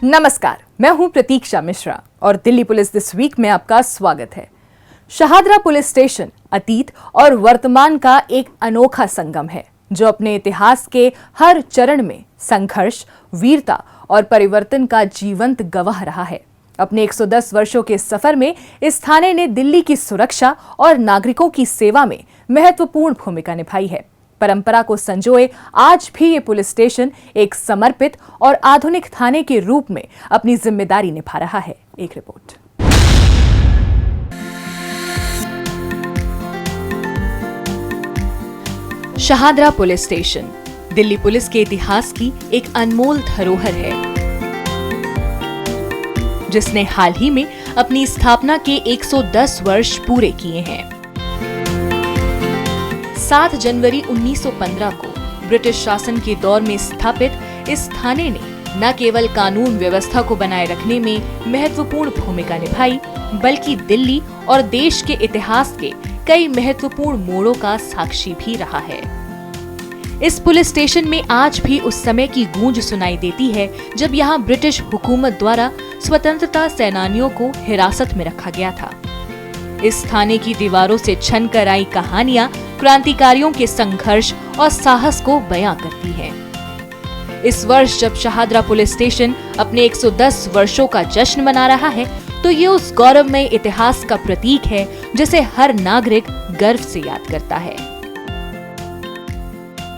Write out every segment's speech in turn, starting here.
नमस्कार, मैं हूं प्रतीक्षा मिश्रा और दिल्ली पुलिस दिस वीक में आपका स्वागत है। शहादरा पुलिस स्टेशन अतीत और वर्तमान का एक अनोखा संगम है जो अपने इतिहास के हर चरण में संघर्ष, वीरता और परिवर्तन का जीवंत गवाह रहा है। अपने 110 वर्षों के सफर में इस थाने ने दिल्ली की सुरक्षा और नागरिकों की सेवा में महत्वपूर्ण भूमिका निभाई है। परंपरा को संजोए आज भी ये पुलिस स्टेशन एक समर्पित और आधुनिक थाने के रूप में अपनी जिम्मेदारी निभा रहा है। एक report. Shahdara police station Delhi police के इतिहास की एक अनमोल धरोहर है जिसने हाल ही में अपनी स्थापना के 110 वर्ष पूरे किए हैं। 7 जनवरी 1915 को ब्रिटिश शासन के दौर में स्थापित इस थाने ने न केवल कानून व्यवस्था को बनाए रखने में महत्वपूर्ण भूमिका निभाई, बल्कि दिल्ली और देश के इतिहास के कई महत्वपूर्ण मोड़ों का साक्षी भी रहा है। इस पुलिस स्टेशन में आज भी उस समय की गूंज सुनाई देती है जब यहाँ ब्रिटिश हुकूमत द्वारा स्वतंत्रता सेनानियों को हिरासत में रखा गया था। इस थाने की दीवारों से छन कर आई कहानियां क्रांतिकारियों के संघर्ष और साहस को बयां करती हैं। इस वर्ष जब शहादरा पुलिस स्टेशन अपने 110 वर्षों का जश्न मना रहा है, तो ये उस गौरवमय इतिहास का प्रतीक है जिसे हर नागरिक गर्व से याद करता है।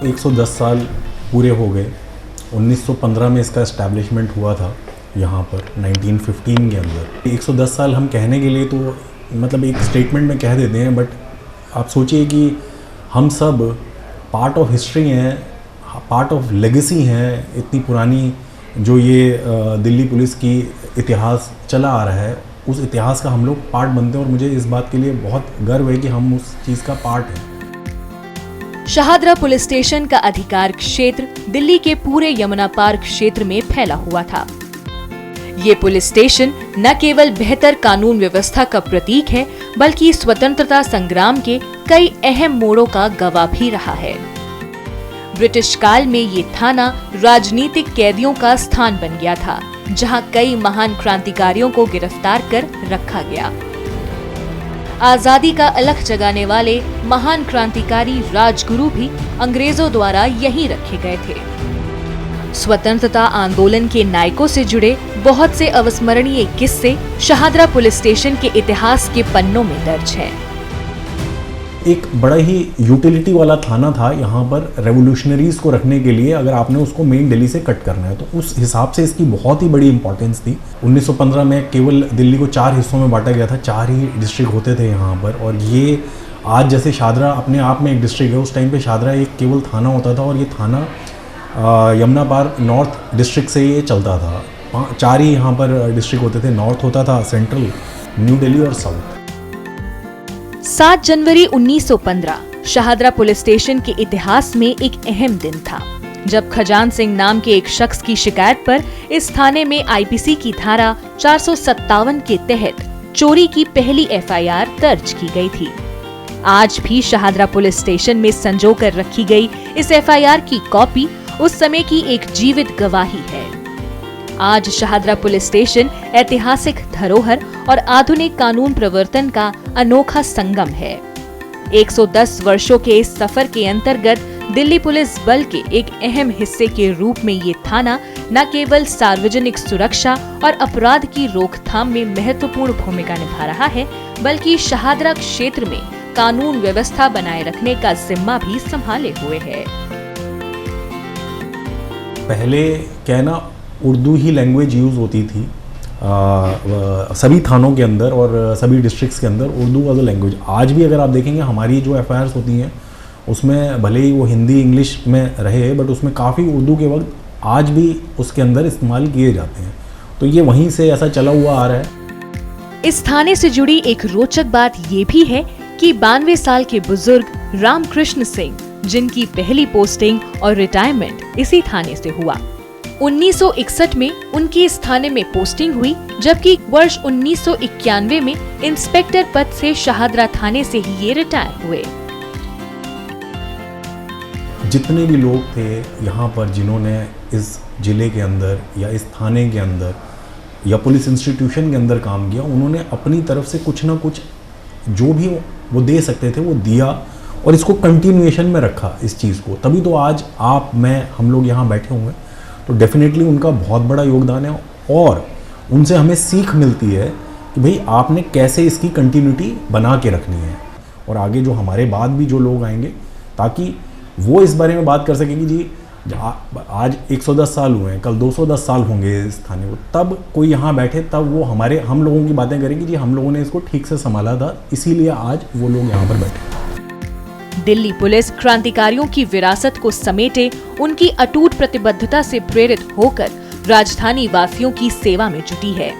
110 साल पूरे हो गए। 1915 में इसका एस्टैब्लिशमेंट हुआ था यहाँ पर 1915 के अंदर। 110 साल हम कहने के लिए तो मतलब एक स्टेटमेंट में कह देते हैं, बट आप सोचिए कि हम सब पार्ट ऑफ हिस्ट्री हैं, पार्ट ऑफ लेगेसी हैं। इतनी पुरानी जो ये दिल्ली पुलिस की इतिहास चला आ रहा है, उस इतिहास का हम लोग पार्ट बनते हैं और मुझे इस बात के लिए बहुत गर्व है कि हम उस चीज़ का पार्ट हैं। शहादरा पुलिस स्टेशन का अधिकार क्षेत्र दिल्ली के पूरे यमुना पार क्षेत्र में फैला हुआ था। ये पुलिस स्टेशन न केवल बेहतर कानून व्यवस्था का प्रतीक है, बल्कि स्वतंत्रता संग्राम के कई अहम मोड़ों का गवाह भी रहा है। ब्रिटिश काल में ये थाना राजनीतिक कैदियों का स्थान बन गया था, जहां कई महान क्रांतिकारियों को गिरफ्तार कर रखा गया। आजादी का अलख जगाने वाले महान क्रांतिकारी राजगुरु भी अंग्रेजों द्वारा यहीं रखे गए थे। स्वतंत्रता आंदोलन के नायकों से जुड़े बहुत से अविस्मरणीय किस्से शहादरा पुलिस स्टेशन के इतिहास के पन्नों में दर्ज है। एक बड़ा ही यूटिलिटी वाला थाना था यहाँ पर रेवोल्यूशनरीज को रखने के लिए। अगर आपने उसको मेन दिल्ली से कट करना है तो उस हिसाब से इसकी बहुत ही बड़ी इंपॉर्टेंस थी। 1915 में केवल दिल्ली को 4 हिस्सों में बांटा गया था, 4 ही डिस्ट्रिक्ट होते थे यहाँ पर। और ये आज जैसे शादरा अपने आप में एक डिस्ट्रिक्ट है, उस टाइम पे शादरा एक केवल थाना होता था और ये थाना यमुना पार नॉर्थ डिस्ट्रिक्ट से ये चलता था। 4 ही यहाँ पर डिस्ट्रिक्ट होते थे, नॉर्थ होता था, सेंट्रल, न्यू दिल्ली और साउथ। 7 जनवरी 1915 शहादरा पुलिस स्टेशन के इतिहास में एक अहम दिन था, जब खजान सिंह नाम के एक शख्स की शिकायत पर इस थाने में आईपीसी की धारा 457 के तहत चोरी की पहली एफआईआर दर्ज की गई थी। आज भी शहादरा पुलिस स्टेशन में संजो कर रखी गई इस एफआईआर की कॉपी उस समय की एक जीवित गवाही है। आज शहादरा पुलिस स्टेशन ऐतिहासिक धरोहर और आधुनिक कानून प्रवर्तन का अनोखा संगम है। 110 वर्षों के इस सफर के अंतर्गत दिल्ली पुलिस बल के एक अहम हिस्से के रूप में ये थाना न केवल सार्वजनिक सुरक्षा और अपराध की रोकथाम में महत्वपूर्ण भूमिका निभा रहा है, बल्कि शहादरा क्षेत्र में कानून व्यवस्था बनाए रखने का जिम्मा भी संभाले हुए है। पहले क्या है ना, उर्दू ही लैंग्वेज यूज़ होती थी सभी थानों के अंदर और सभी डिस्ट्रिक्ट्स के अंदर उर्दू एज अ लैंग्वेज। आज भी अगर आप देखेंगे हमारी जो एफआईआर्स होती हैं उसमें भले ही वो हिंदी इंग्लिश में रहे, बट उसमें काफ़ी उर्दू के वक्त आज भी उसके अंदर इस्तेमाल किए जाते हैं। तो ये वहीं से ऐसा चला हुआ आ रहा है। इस थाने से जुड़ी एक रोचक बात ये भी है कि 92 साल के बुजुर्ग रामकृष्ण सिंह, जिनकी पहली पोस्टिंग और रिटायरमेंट इसी थाने से हुआ, 1961 में उनकी इस थाने में पोस्टिंग हुई, जबकि वर्ष 1991 में इंस्पेक्टर पद से शहादरा थाने से ही ये रिटायर हुए। जितने भी लोग थे यहाँ पर जिन्होंने इस ज़िले के अंदर या इस थाने के अंदर या पुलिस इंस्टीट्यूशन के अंदर काम किया, उन्होंने अपनी तरफ से कुछ ना कुछ जो भी वो दे सकते थे वो दिया और इसको कंटिन्यूएशन में रखा इस चीज़ को। तभी तो आज आप, मैं, हम लोग यहाँ बैठे हुए हैं। तो डेफिनेटली उनका बहुत बड़ा योगदान है और उनसे हमें सीख मिलती है कि भाई आपने कैसे इसकी कंटिन्यूटी बना के रखनी है और आगे जो हमारे बाद भी जो लोग आएंगे ताकि वो इस बारे में बात कर सकें कि जी आज 110 साल हुए हैं, कल 210 साल होंगे इस थाने को, तब कोई यहाँ बैठे तब वो हम लोगों की बातें करेंगे जी हम लोगों ने इसको ठीक से संभाला था, इसीलिए आज वो लोग यहाँ पर बैठे। दिल्ली पुलिस क्रांतिकारियों की विरासत को समेटे उनकी अटूट प्रतिबद्धता से प्रेरित होकर राजधानी वासियों की सेवा में जुटी है।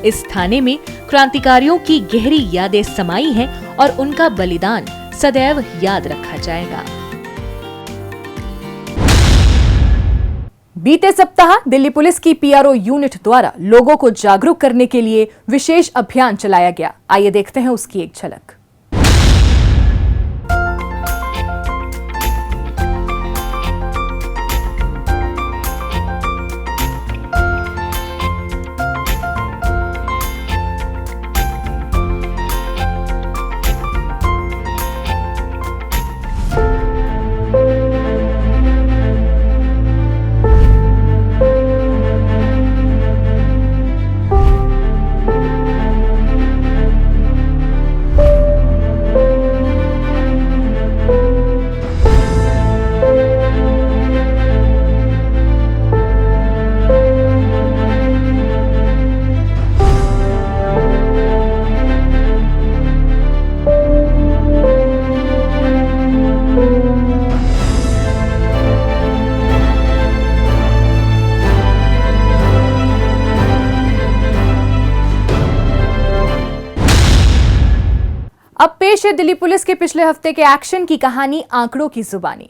इस थाने में क्रांतिकारियों की गहरी यादें समाई हैं और उनका बलिदान सदैव याद रखा जाएगा। बीते सप्ताह दिल्ली पुलिस की पीआरओ यूनिट द्वारा लोगों को जागरूक करने के लिए विशेष अभियान चलाया गया। आइए देखते हैं उसकी एक झलक। अब पेश है दिल्ली पुलिस के पिछले हफ्ते के एक्शन की कहानी आंकड़ों की जुबानी।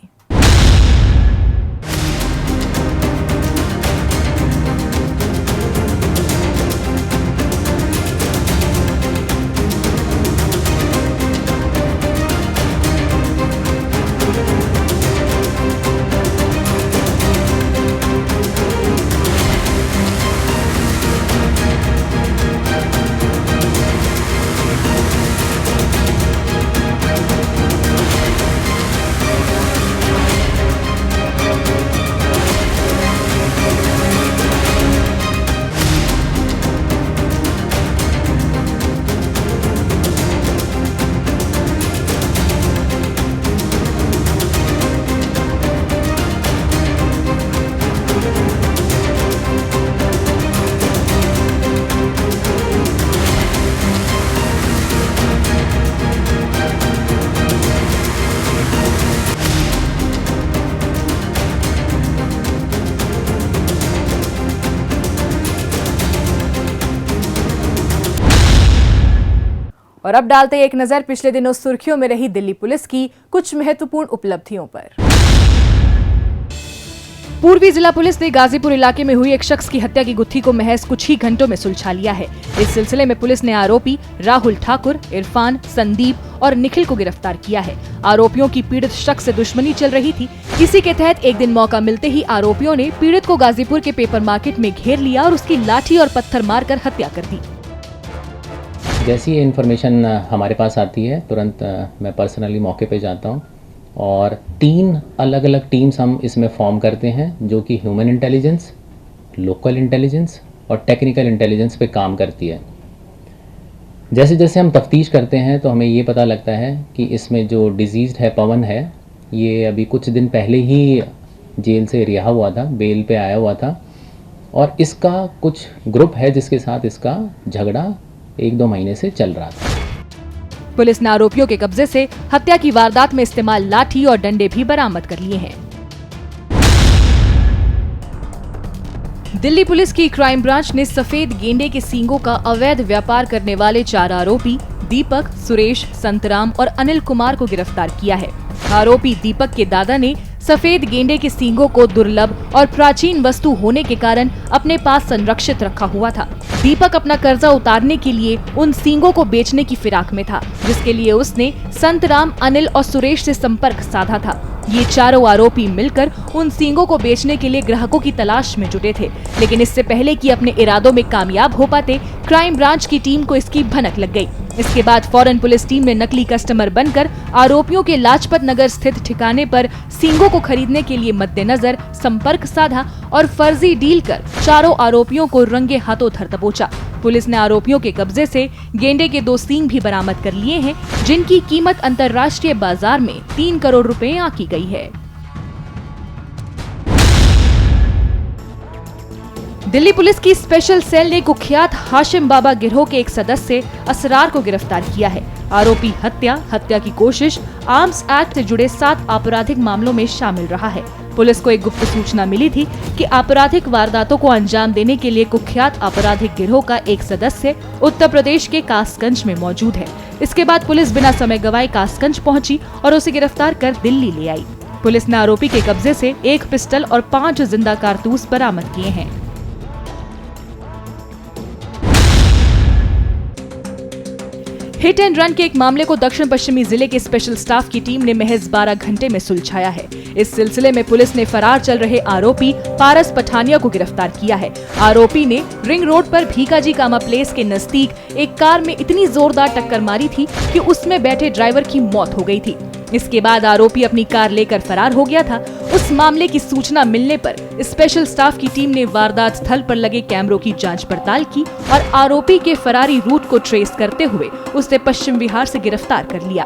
और अब डालते एक नजर पिछले दिनों सुर्खियों में रही दिल्ली पुलिस की कुछ महत्वपूर्ण उपलब्धियों पर। पूर्वी जिला पुलिस ने गाजीपुर इलाके में हुई एक शख्स की हत्या की गुत्थी को महज कुछ ही घंटों में सुलझा लिया है। इस सिलसिले में पुलिस ने आरोपी राहुल ठाकुर, इरफान, संदीप और निखिल को गिरफ्तार किया है। आरोपियों की पीड़ित शख्स से दुश्मनी चल रही थी। इसी के तहत एक दिन मौका मिलते ही आरोपियों ने पीड़ित को गाजीपुर के पेपर मार्केट में घेर लिया और उसकी लाठी और पत्थर मारकर हत्या कर दी। जैसी ये इन्फॉर्मेशन हमारे पास आती है तुरंत मैं पर्सनली मौके पे जाता हूँ और 3 अलग अलग टीम्स हम इसमें फॉर्म करते हैं जो कि ह्यूमन इंटेलिजेंस, लोकल इंटेलिजेंस और टेक्निकल इंटेलिजेंस पे काम करती है। जैसे जैसे हम तफ्तीश करते हैं तो हमें ये पता लगता है कि इसमें जो डिजीज़्ड है पवन है, ये अभी कुछ दिन पहले ही जेल से रिहा हुआ था, बेल पे आया हुआ था और इसका कुछ ग्रुप है जिसके साथ इसका झगड़ा 1-2 महीने से चल रहा था। पुलिस ने आरोपियों के कब्जे से हत्या की वारदात में इस्तेमाल लाठी और डंडे भी बरामद कर लिए हैं। दिल्ली पुलिस की क्राइम ब्रांच ने सफेद गेंडे के सींगों का अवैध व्यापार करने वाले 4 आरोपी दीपक, सुरेश, संतराम और अनिल कुमार को गिरफ्तार किया है। आरोपी दीपक के दादा ने सफेद गेंडे के सींगों को दुर्लभ और प्राचीन वस्तु होने के कारण अपने पास संरक्षित रखा हुआ था। दीपक अपना कर्जा उतारने के लिए उन सींगों को बेचने की फिराक में था, जिसके लिए उसने संतराम, अनिल और सुरेश से संपर्क साधा था ये चारों आरोपी मिलकर उन सींगों को बेचने के लिए ग्राहकों की तलाश में जुटे थे, लेकिन इससे पहले कि अपने इरादों में कामयाब हो पाते, क्राइम ब्रांच की टीम को इसकी भनक लग गई। इसके बाद फौरन पुलिस टीम ने नकली कस्टमर बनकर आरोपियों के लाजपत नगर स्थित ठिकाने पर सींगों को खरीदने के लिए मद्देनजर संपर्क साधा और फर्जी डील कर चारों आरोपियों को रंगे हाथों धर दबोचा। पुलिस ने आरोपियों के कब्जे से गेंडे के 2 सींग भी बरामद कर लिए हैं, जिनकी कीमत अंतर्राष्ट्रीय बाजार में 3 करोड़ रुपए आंकी गई है। दिल्ली पुलिस की स्पेशल सेल ने कुख्यात हाशिम बाबा गिरोह के एक सदस्य असरार को गिरफ्तार किया है। आरोपी हत्या की कोशिश, आर्म्स एक्ट से जुड़े 7 आपराधिक मामलों में शामिल रहा है। पुलिस को एक गुप्त सूचना मिली थी कि आपराधिक वारदातों को अंजाम देने के लिए कुख्यात आपराधिक गिरोह का एक सदस्य उत्तर प्रदेश के कासगंज में मौजूद है। इसके बाद पुलिस बिना समय गवाए कासगंज पहुंची और उसे गिरफ्तार कर दिल्ली ले आई। पुलिस ने आरोपी के कब्जे से 1 पिस्टल और 5 जिंदा कारतूस बरामद किए हैं। हिट एंड रन के एक मामले को दक्षिण पश्चिमी जिले के स्पेशल स्टाफ की टीम ने महज 12 घंटे में सुलझाया है। इस सिलसिले में पुलिस ने फरार चल रहे आरोपी पारस पठानिया को गिरफ्तार किया है। आरोपी ने रिंग रोड पर भीकाजी कामा प्लेस के नजदीक एक कार में इतनी जोरदार टक्कर मारी थी कि उसमें बैठे ड्राइवर की मौत हो गई थी। इसके बाद आरोपी अपनी कार लेकर फरार हो गया था। उस मामले की सूचना मिलने पर स्पेशल स्टाफ की टीम ने वारदात स्थल पर लगे कैमरों की जांच पड़ताल की और आरोपी के फरारी रूट को ट्रेस करते हुए उसे पश्चिम बिहार से गिरफ्तार कर लिया।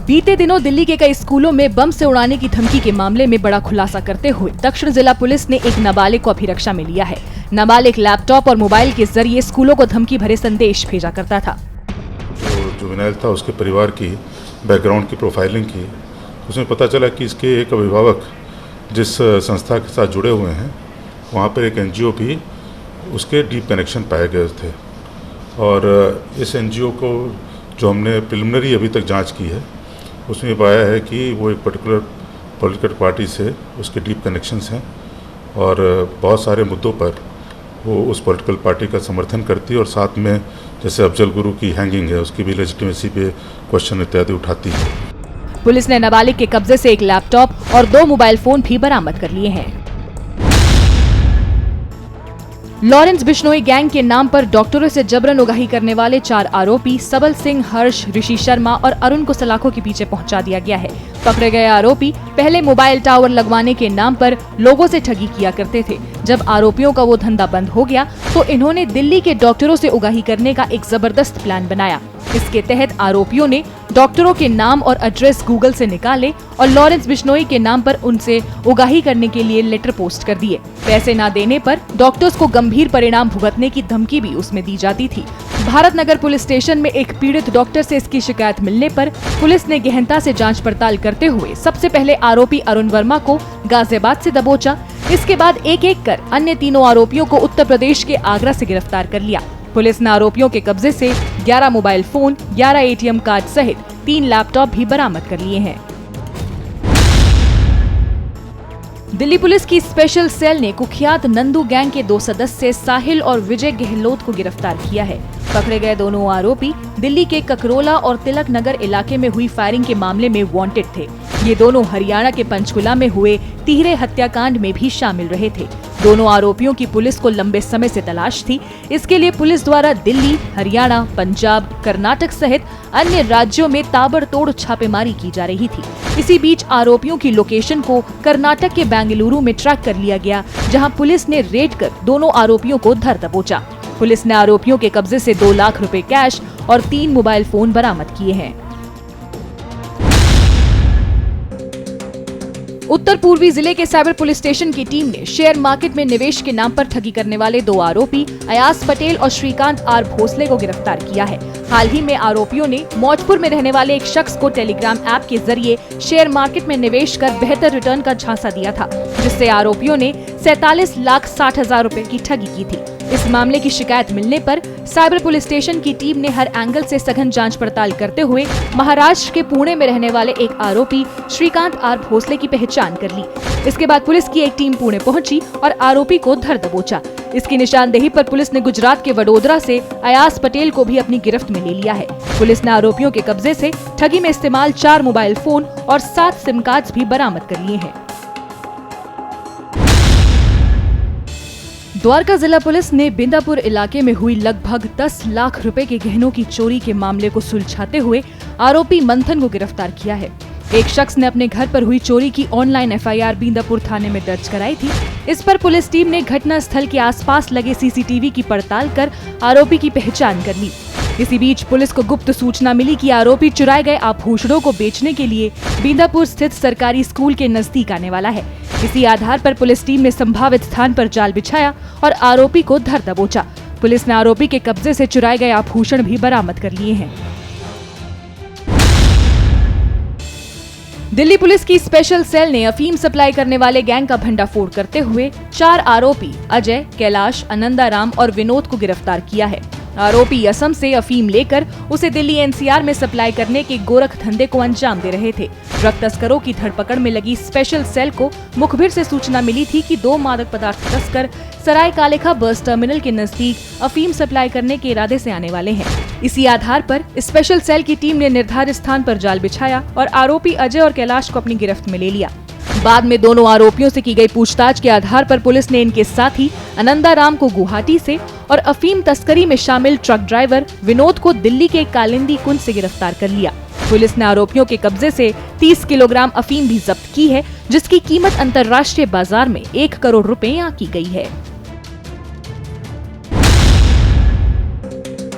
बीते दिनों दिल्ली के कई स्कूलों में बम से उड़ाने की धमकी के मामले में बड़ा खुलासा करते हुए दक्षिण जिला पुलिस ने एक नाबालिग को अभिरक्षा में लिया है। नाबालिग लैपटॉप और मोबाइल के जरिए स्कूलों को धमकी भरे संदेश भेजा करता था। जो विनायल था, उसके परिवार की बैकग्राउंड की प्रोफाइलिंग की, उसमें पता चला कि इसके एक अभिभावक जिस संस्था के साथ जुड़े हुए हैं, वहाँ पर एक एनजीओ भी उसके डीप कनेक्शन पाए गए थे। और इस एनजीओ को जो हमने प्रिलिमिनरी अभी तक जांच की है, उसमें पाया है कि वो एक पर्टिकुलर पॉलिटिकल पार्टी से उसके डीप कनेक्शंस हैं और बहुत सारे मुद्दों पर वो उस पॉलिटिकल पार्टी का समर्थन करती है और साथ में जैसे अफजल गुरु की हैंगिंग है, उसकी भी लेजिटिमेसी पे क्वेश्चन इत्यादि उठाती है। पुलिस ने नाबालिग के कब्जे से एक लैपटॉप और 2 मोबाइल फोन भी बरामद कर लिए हैं। लॉरेंस बिश्नोई गैंग के नाम पर डॉक्टरों से जबरन उगाही करने वाले 4 आरोपी सबल सिंह, हर्ष, ऋषि शर्मा और अरुण को सलाखों के पीछे पहुंचा दिया गया है। पकड़े गए आरोपी पहले मोबाइल टावर लगवाने के नाम पर लोगों से ठगी किया करते थे। जब आरोपियों का वो धंधा बंद हो गया तो इन्होंने दिल्ली के डॉक्टरों से उगाही करने का एक जबरदस्त प्लान बनाया। इसके तहत आरोपियों ने डॉक्टरों के नाम और एड्रेस गूगल से निकाले और लॉरेंस बिश्नोई के नाम पर उनसे उगाही करने के लिए लेटर पोस्ट कर दिए। पैसे न देने पर डॉक्टर्स को गंभीर परिणाम भुगतने की धमकी भी उसमें दी जाती थी। भारत नगर पुलिस स्टेशन में एक पीड़ित डॉक्टर से इसकी शिकायत मिलने पर पुलिस ने गहनता से जांच पड़ताल करते हुए सबसे पहले आरोपी अरुण वर्मा को गाजियाबाद से दबोचा। इसके बाद एक एक कर अन्य तीनों आरोपियों को उत्तर प्रदेश के आगरा से गिरफ्तार कर लिया। पुलिस ने आरोपियों के कब्जे से 11 मोबाइल फोन, 11 एटीएम कार्ड सहित 3 लैपटॉप भी बरामद कर लिए हैं। दिल्ली पुलिस की स्पेशल सेल ने कुख्यात नंदू गैंग के 2 सदस्य साहिल और विजय गहलोत को गिरफ्तार किया है। पकड़े गए दोनों आरोपी दिल्ली के ककरोला और तिलक नगर इलाके में हुई फायरिंग के मामले में वांटेड थे। ये दोनों हरियाणा के पंचकुला में हुए तिहरे हत्याकांड में भी शामिल रहे थे। दोनों आरोपियों की पुलिस को लंबे समय से तलाश थी। इसके लिए पुलिस द्वारा दिल्ली, हरियाणा, पंजाब, कर्नाटक सहित अन्य राज्यों में ताबड़तोड़ छापेमारी की जा रही थी। इसी बीच आरोपियों की लोकेशन को कर्नाटक के बेंगलुरु में ट्रैक कर लिया गया, जहां पुलिस ने रेड कर दोनों आरोपियों को धर दबोचा। पुलिस ने आरोपियों के कब्जे से 2 लाख रुपए कैश और 3 मोबाइल फोन बरामद किए हैं। उत्तर पूर्वी जिले के साइबर पुलिस स्टेशन की टीम ने शेयर मार्केट में निवेश के नाम पर ठगी करने वाले 2 आरोपी अयास पटेल और श्रीकांत आर भोसले को गिरफ्तार किया है। हाल ही में आरोपियों ने मौजपुर में रहने वाले एक शख्स को टेलीग्राम ऐप के जरिए शेयर मार्केट में निवेश कर बेहतर रिटर्न का झांसा दिया था, जिससे आरोपियों ने 47,60,000 रुपए की ठगी की थी। इस मामले की शिकायत मिलने पर साइबर पुलिस स्टेशन की टीम ने हर एंगल से सघन जांच पड़ताल करते हुए महाराष्ट्र के पुणे में रहने वाले एक आरोपी श्रीकांत आर भोसले की पहचान कर ली। इसके बाद पुलिस की एक टीम पुणे पहुंची और आरोपी को धर दबोचा। इसकी निशानदेही पर पुलिस ने गुजरात के वडोदरा से अयास पटेल को भी अपनी गिरफ्त में ले लिया है। पुलिस ने आरोपियों के कब्जे से ठगी में इस्तेमाल 4 मोबाइल फोन और 7 सिम कार्ड्स भी बरामद कर लिए हैं। द्वारका जिला पुलिस ने बिंदापुर इलाके में हुई लगभग 10 लाख रुपए के गहनों की चोरी के मामले को सुलझाते हुए आरोपी मंथन को गिरफ्तार किया है। एक शख्स ने अपने घर पर हुई चोरी की ऑनलाइन एफआईआर बिंदापुर थाने में दर्ज कराई थी। इस पर पुलिस टीम ने घटना स्थल के आसपास लगे सीसीटीवी की पड़ताल कर आरोपी की पहचान कर ली। इसी बीच पुलिस को गुप्त सूचना मिली कि आरोपी चुराए गए आभूषणों को बेचने के लिए बिंदापुर स्थित सरकारी स्कूल के नजदीक आने वाला है। इसी आधार पर पुलिस टीम ने संभावित स्थान पर जाल बिछाया और आरोपी को धर दबोचा। पुलिस ने आरोपी के कब्जे से चुराए गए आभूषण भी बरामद कर लिए हैं। दिल्ली पुलिस की स्पेशल सेल ने अफीम सप्लाई करने वाले गैंग का भंडाफोड़ करते हुए 4 आरोपी अजय, कैलाश, आनंदाराम और विनोद को गिरफ्तार किया है। आरोपी असम से अफीम लेकर उसे दिल्ली एनसीआर में सप्लाई करने के गोरख धंधे को अंजाम दे रहे थे। ड्रग तस्करों की धरपकड़ में लगी स्पेशल सेल को मुखबिर से सूचना मिली थी कि 2 मादक पदार्थ तस्कर सराय कालेखा बस टर्मिनल के नजदीक अफीम सप्लाई करने के इरादे से आने वाले हैं। इसी आधार पर स्पेशल सेल की टीम ने निर्धारित स्थान पर जाल बिछाया और आरोपी अजय और कैलाश को अपनी गिरफ्त में ले लिया। बाद में दोनों आरोपियों से की गई पूछताछ के आधार पर पुलिस ने इनके साथी आनंदाराम को गुवाहाटी से और अफीम तस्करी में शामिल ट्रक ड्राइवर विनोद को दिल्ली के कालिंदी कुंज से गिरफ्तार कर लिया। पुलिस ने आरोपियों के कब्जे से 30 किलोग्राम अफीम भी जब्त की है, जिसकी कीमत अंतर्राष्ट्रीय बाजार में 1 करोड़ रुपए आंकी गई है।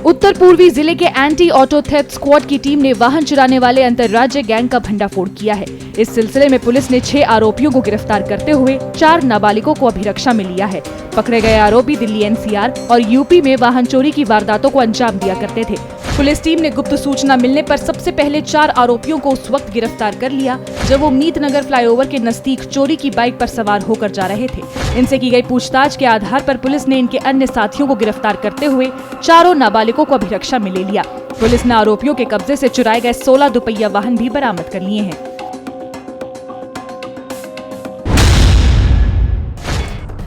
उत्तर पूर्वी जिले के एंटी ऑटो थेफ्ट स्क्वाड की टीम ने वाहन चुराने वाले अंतर्राज्य गैंग का भंडाफोड़ किया है। इस सिलसिले में पुलिस ने 6 आरोपियों को गिरफ्तार करते हुए 4 नाबालिगों को अभिरक्षा में लिया है। पकड़े गए आरोपी दिल्ली एनसीआर और यूपी में वाहन चोरी की वारदातों को अंजाम दिया करते थे। पुलिस टीम ने गुप्त सूचना मिलने पर सबसे पहले 4 आरोपियों को उस वक्त गिरफ्तार कर लिया जब वो मीतनगर फ्लाईओवर के नजदीक चोरी की बाइक पर सवार होकर जा रहे थे। इनसे की गई पूछताछ के आधार पर पुलिस ने इनके अन्य साथियों को गिरफ्तार करते हुए 4 नाबालिगों को अभिरक्षा में ले लिया। पुलिस ने आरोपियों के कब्जे से चुराए गए 16 दुपहिया वाहन भी बरामद कर लिए हैं।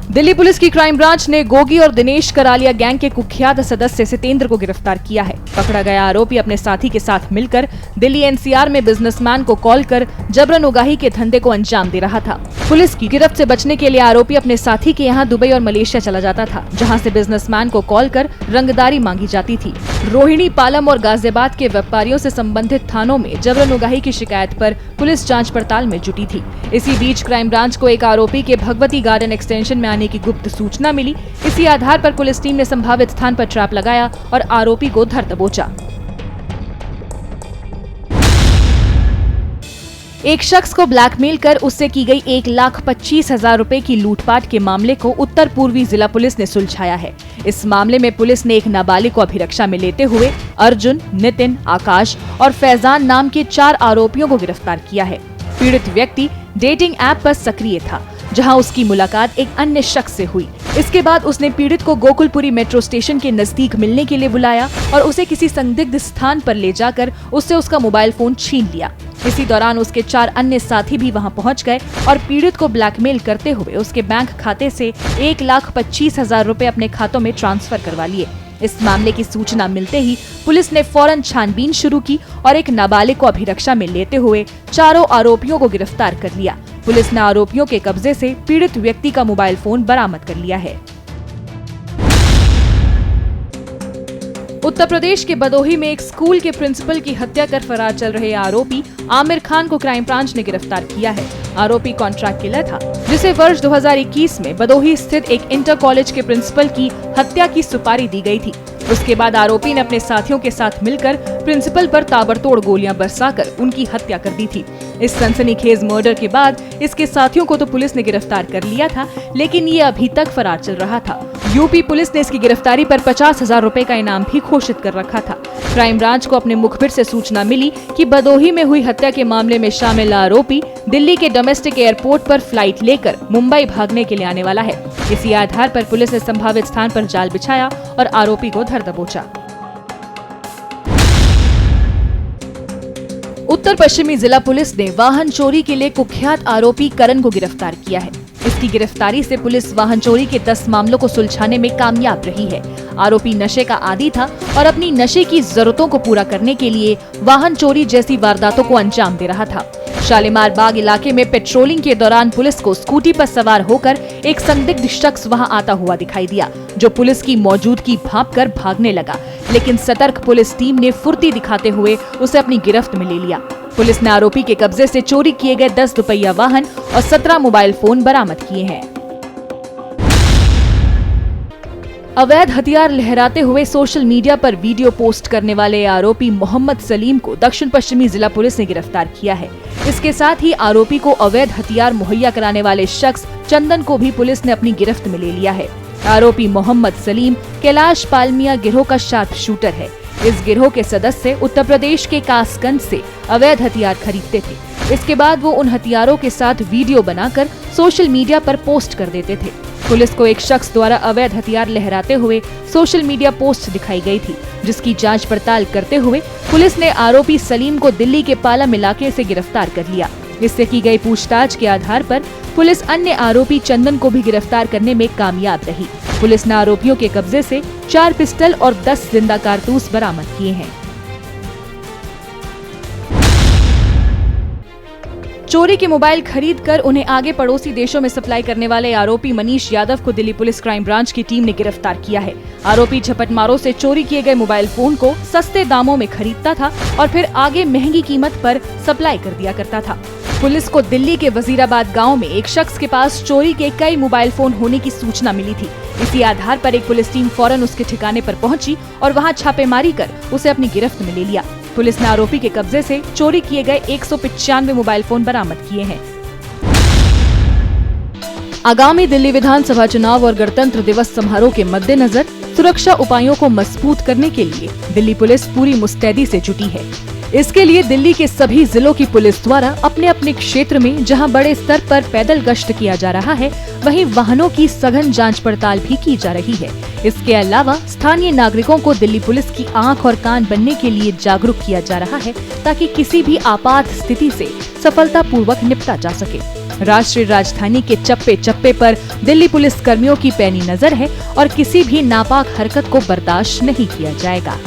दिल्ली पुलिस की क्राइम ब्रांच ने गोगी और दिनेश करालिया गैंग के कुख्यात सदस्य सितेंद्र को गिरफ्तार किया है। पकड़ा गया आरोपी अपने साथी के साथ मिलकर दिल्ली एनसीआर में बिजनेसमैन को कॉल कर जबरन उगाही के धंधे को अंजाम दे रहा था। पुलिस की गिरफ्त से बचने के लिए आरोपी अपने साथी के यहाँ दुबई और मलेशिया चला जाता था, जहाँ से बिजनेसमैन को कॉल कर रंगदारी मांगी जाती थी। रोहिणी, पालम और गाजियाबाद के व्यापारियों से संबंधित थानों में जबरन उगाही की शिकायत पर पुलिस जांच पड़ताल में जुटी थी। इसी बीच क्राइम ब्रांच को एक आरोपी के भगवती गार्डन एक्सटेंशन में आने की गुप्त सूचना मिली। इसी आधार पर पुलिस टीम ने संभावित स्थान पर ट्रैप लगाया और आरोपी को धर दबोचा। एक शख्स को ब्लैकमेल कर उससे की गई 1,25,000 रुपए की लूटपाट के मामले को उत्तर पूर्वी जिला पुलिस ने सुलझाया है। इस मामले में पुलिस ने एक नाबालिग को अभिरक्षा में लेते हुए अर्जुन, नितिन, आकाश और फैजान नाम के 4 आरोपियों को गिरफ्तार किया है। पीड़ित व्यक्ति डेटिंग ऐप पर सक्रिय था, जहां उसकी मुलाकात एक अन्य शख्स से हुई। इसके बाद उसने पीड़ित को गोकुलपुरी मेट्रो स्टेशन के नजदीक मिलने के लिए बुलाया और उसे किसी संदिग्ध स्थान पर ले जाकर उससे उसका मोबाइल फोन छीन लिया। इसी दौरान उसके 4 अन्य साथी भी वहां पहुंच गए और पीड़ित को ब्लैकमेल करते हुए उसके बैंक खाते से 1,25,000 रुपए अपने खातों में ट्रांसफर करवा लिए। इस मामले की सूचना मिलते ही पुलिस ने फौरन छानबीन शुरू की और एक नाबालिग को अभिरक्षा में लेते हुए 4 आरोपियों को गिरफ्तार कर लिया। पुलिस ने आरोपियों के कब्जे से पीड़ित व्यक्ति का मोबाइल फोन बरामद कर लिया है। उत्तर प्रदेश के बदोही में एक स्कूल के प्रिंसिपल की हत्या कर फरार चल रहे आरोपी आमिर खान को क्राइम ब्रांच ने गिरफ्तार किया है। आरोपी कॉन्ट्रैक्ट किलर था, जिसे वर्ष 2021 में बदोही स्थित एक इंटर कॉलेज के प्रिंसिपल की हत्या की सुपारी दी गई थी। उसके बाद आरोपी ने अपने साथियों के साथ मिलकर प्रिंसिपल पर ताबड़तोड़ गोलियां बरसाकर उनकी हत्या कर दी थी। इस सनसनीखेज मर्डर के बाद इसके साथियों को तो पुलिस ने गिरफ्तार कर लिया था, लेकिन ये अभी तक फरार चल रहा था। यूपी पुलिस ने इसकी गिरफ्तारी पर 50,000 रुपए का इनाम भी घोषित कर रखा था। क्राइम ब्रांच को अपने मुखबिर से सूचना मिली कि बदोही में हुई हत्या के मामले में शामिल आरोपी दिल्ली के डोमेस्टिक एयरपोर्ट पर फ्लाइट लेकर मुंबई भागने के लिए आने वाला है। इसी आधार पर पुलिस ने संभावित स्थान पर जाल बिछाया और आरोपी को धर दबोचा। उत्तर पश्चिमी जिला पुलिस ने वाहन चोरी के लिए कुख्यात आरोपी करण को गिरफ्तार किया है। इसकी गिरफ्तारी से पुलिस वाहन चोरी के 10 मामलों को सुलझाने में कामयाब रही है। आरोपी नशे का आदी था और अपनी नशे की जरूरतों को पूरा करने के लिए वाहन चोरी जैसी वारदातों को अंजाम दे रहा था। शालीमार बाग इलाके में पेट्रोलिंग के दौरान पुलिस को स्कूटी पर सवार होकर एक संदिग्ध शख्स वहां आता हुआ दिखाई दिया, जो पुलिस की मौजूदगी भांपकर भागने लगा, लेकिन सतर्क पुलिस टीम ने फुर्ती दिखाते हुए उसे अपनी गिरफ्त में ले लिया। पुलिस ने आरोपी के कब्जे से चोरी किए गए 10 दुपहिया वाहन और 17 मोबाइल फोन बरामद किए हैं। अवैध हथियार लहराते हुए सोशल मीडिया पर वीडियो पोस्ट करने वाले आरोपी मोहम्मद सलीम को दक्षिण पश्चिमी जिला पुलिस ने गिरफ्तार किया है। इसके साथ ही आरोपी को अवैध हथियार मुहैया कराने वाले शख्स चंदन को भी पुलिस ने अपनी गिरफ्त में ले लिया है। आरोपी मोहम्मद सलीम कैलाश पालमिया गिरोह का शार्प शूटर है। इस गिरोह के सदस्य उत्तर प्रदेश के कासगंज से अवैध हथियार खरीदते थे। इसके बाद वो उन हथियारों के साथ वीडियो बनाकर सोशल मीडिया पर पोस्ट कर देते थे। पुलिस को एक शख्स द्वारा अवैध हथियार लहराते हुए सोशल मीडिया पोस्ट दिखाई गई थी, जिसकी जांच पड़ताल करते हुए पुलिस ने आरोपी सलीम को दिल्ली के पालम इलाके से गिरफ्तार कर लिया। इससे की गई पूछताछ के आधार पर पुलिस अन्य आरोपी चंदन को भी गिरफ्तार करने में कामयाब रही। पुलिस ने आरोपियों के कब्जे से 4 पिस्टल और 10 जिंदा कारतूस बरामद किए हैं। चोरी के मोबाइल खरीदकर उन्हें आगे पड़ोसी देशों में सप्लाई करने वाले आरोपी मनीष यादव को दिल्ली पुलिस क्राइम ब्रांच की टीम ने गिरफ्तार किया है। आरोपी झपटमारों से चोरी किए गए मोबाइल फोन को सस्ते दामों में खरीदता था और फिर आगे महंगी कीमत पर सप्लाई कर दिया करता था। पुलिस को दिल्ली के वजीराबाद गांव में एक शख्स के पास चोरी के कई मोबाइल फोन होने की सूचना मिली थी। इसी आधार पर एक पुलिस टीम फौरन उसके ठिकाने पर पहुंची और वहां छापेमारी कर उसे अपनी गिरफ्त में ले लिया। पुलिस ने आरोपी के कब्जे से चोरी किए गए 195 मोबाइल फोन बरामद किए हैं। आगामी दिल्ली विधानसभा चुनाव और गणतंत्र दिवस समारोह के मद्देनजर सुरक्षा उपायों को मजबूत करने के लिए दिल्ली पुलिस पूरी मुस्तैदी से जुटी है। इसके लिए दिल्ली के सभी जिलों की पुलिस द्वारा अपने अपने क्षेत्र में जहां बड़े स्तर पर पैदल गश्त किया जा रहा है, वहीं वाहनों की सघन जांच पड़ताल भी की जा रही है। इसके अलावा स्थानीय नागरिकों को दिल्ली पुलिस की आंख और कान बनने के लिए जागरूक किया जा रहा है, ताकि किसी भी आपात स्थिति से सफलतापूर्वक निपटा जा सके। राष्ट्रीय राजधानी के चप्पे चप्पे पर दिल्ली पुलिस कर्मियों की पैनी नजर है और किसी भी नापाक हरकत को बर्दाश्त नहीं किया जाएगा।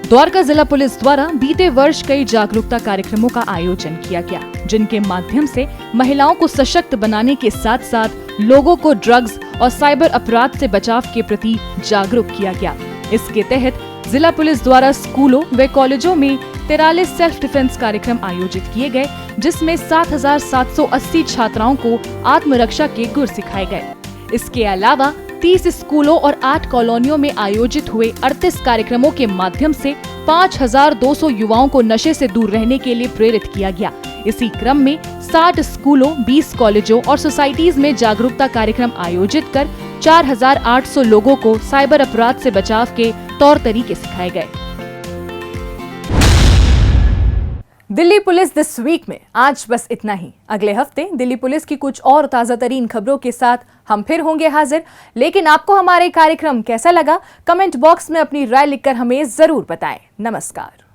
द्वारका जिला पुलिस द्वारा बीते वर्ष कई जागरूकता कार्यक्रमों का आयोजन किया गया, जिनके माध्यम से महिलाओं को सशक्त बनाने के साथ साथ लोगों को ड्रग्स और साइबर अपराध से बचाव के प्रति जागरूक किया गया। इसके तहत जिला पुलिस द्वारा स्कूलों व कॉलेजों में 43 सेल्फ डिफेंस कार्यक्रम आयोजित किए गए, जिसमें 7,780 छात्राओं को आत्मरक्षा के गुर सिखाए गए। इसके अलावा 30 स्कूलों और 8 कॉलोनियों में आयोजित हुए 38 कार्यक्रमों के माध्यम से 5,200 युवाओं को नशे से दूर रहने के लिए प्रेरित किया गया। इसी क्रम में 60 स्कूलों, 20 कॉलेजों और सोसाइटीज में जागरूकता कार्यक्रम आयोजित कर 4,800 लोगों को साइबर अपराध से बचाव के तौर तरीके सिखाए गए। दिल्ली पुलिस दिस वीक में आज बस इतना ही। अगले हफ्ते दिल्ली पुलिस की कुछ और ताजा तरीन खबरों के साथ हम फिर होंगे हाजिर। लेकिन आपको हमारे कार्यक्रम कैसा लगा, कमेंट बॉक्स में अपनी राय लिखकर हमें जरूर बताएं। नमस्कार।